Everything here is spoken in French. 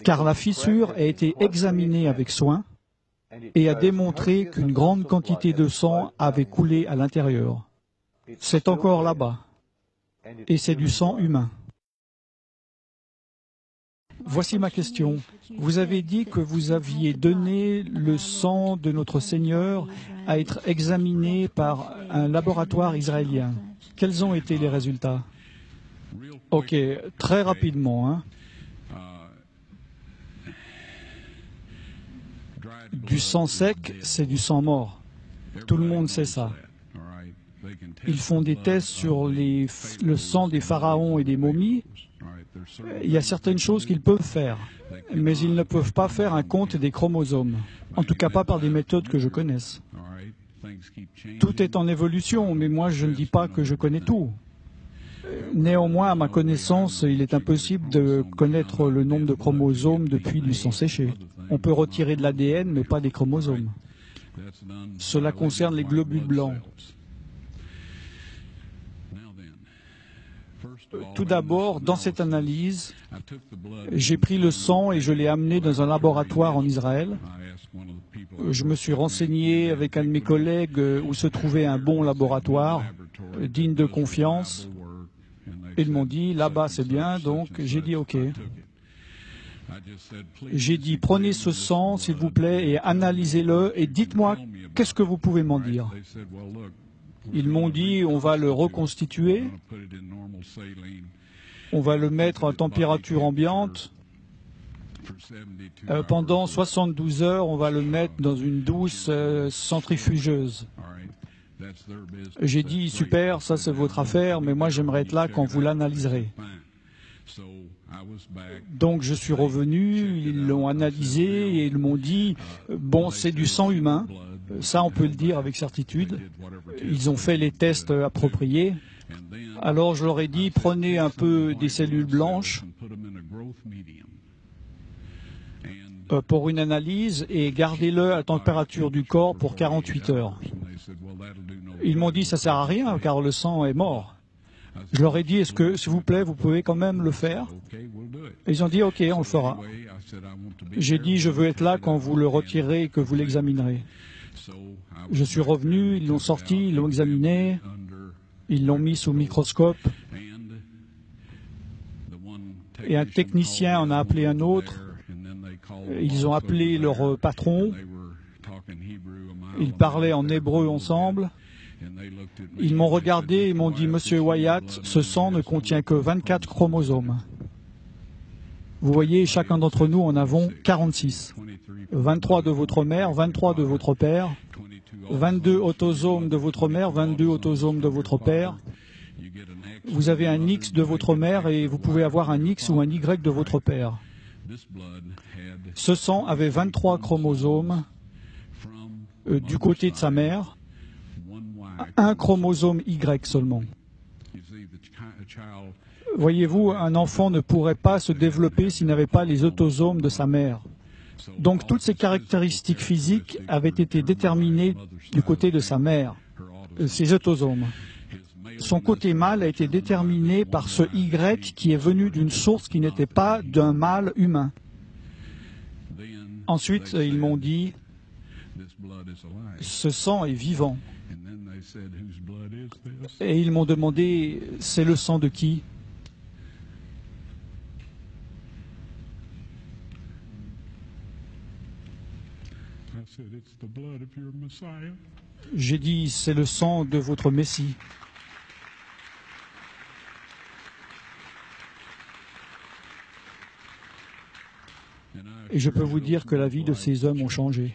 car la fissure a été examinée avec soin et a démontré qu'une grande quantité de sang avait coulé à l'intérieur. C'est encore là-bas, et c'est du sang humain. Voici ma question. Vous avez dit que vous aviez donné le sang de notre Seigneur à être examiné par un laboratoire israélien. Quels ont été les résultats? Ok, très rapidement, hein. Du sang sec, c'est du sang mort. Tout le monde sait ça. Ils font des tests sur le sang des pharaons et des momies. Il y a certaines choses qu'ils peuvent faire, mais ils ne peuvent pas faire un compte des chromosomes. En tout cas, pas par des méthodes que je connaisse. Tout est en évolution, mais moi, je ne dis pas que je connais tout. Néanmoins, à ma connaissance, il est impossible de connaître le nombre de chromosomes depuis du sang séché. On peut retirer de l'ADN, mais pas des chromosomes. Cela concerne les globules blancs. Tout d'abord, dans cette analyse, j'ai pris le sang et je l'ai amené dans un laboratoire en Israël. Je me suis renseigné avec un de mes collègues où se trouvait un bon laboratoire, digne de confiance. Ils m'ont dit, là-bas c'est bien, donc j'ai dit OK. J'ai dit, prenez ce sang, s'il vous plaît, et analysez-le, et dites-moi, qu'est-ce que vous pouvez m'en dire? Ils m'ont dit, on va le reconstituer, on va le mettre à température ambiante. Pendant 72 heures, on va le mettre dans une douce centrifugeuse. J'ai dit, super, ça c'est votre affaire, mais moi j'aimerais être là quand vous l'analyserez. Donc je suis revenu, ils l'ont analysé et ils m'ont dit, bon, c'est du sang humain, ça on peut le dire avec certitude. Ils ont fait les tests appropriés. Alors je leur ai dit, prenez un peu des cellules blanches pour une analyse et gardez-le à température du corps pour 48 heures. Ils m'ont dit, ça ne sert à rien car le sang est mort. Je leur ai dit, est-ce que, s'il vous plaît, vous pouvez quand même le faire? Et ils ont dit, OK, on le fera. J'ai dit, je veux être là quand vous le retirez et que vous l'examinerez. Je suis revenu, ils l'ont sorti, ils l'ont examiné, ils l'ont mis sous microscope. Et un technicien en a appelé un autre. Ils ont appelé leur patron. Ils parlaient en hébreu ensemble. Ils m'ont regardé et m'ont dit, Monsieur Wyatt, ce sang ne contient que 24 chromosomes. Vous voyez, chacun d'entre nous en avons 46. 23 de votre mère, 23 de votre père, 22 autosomes de votre mère, 22 autosomes de votre père. Vous avez un X de votre mère et vous pouvez avoir un X ou un Y de votre père. Ce sang avait 23 chromosomes du côté de sa mère, un chromosome Y seulement. Voyez-vous, un enfant ne pourrait pas se développer s'il n'avait pas les autosomes de sa mère. Donc toutes ces caractéristiques physiques avaient été déterminées du côté de sa mère, ses autosomes. Son côté mâle a été déterminé par ce Y qui est venu d'une source qui n'était pas d'un mâle humain. Ensuite, ils m'ont dit, ce sang est vivant. Et ils m'ont demandé, c'est le sang de qui? J'ai dit, c'est le sang de votre Messie. Et je peux vous dire que la vie de ces hommes ont changé.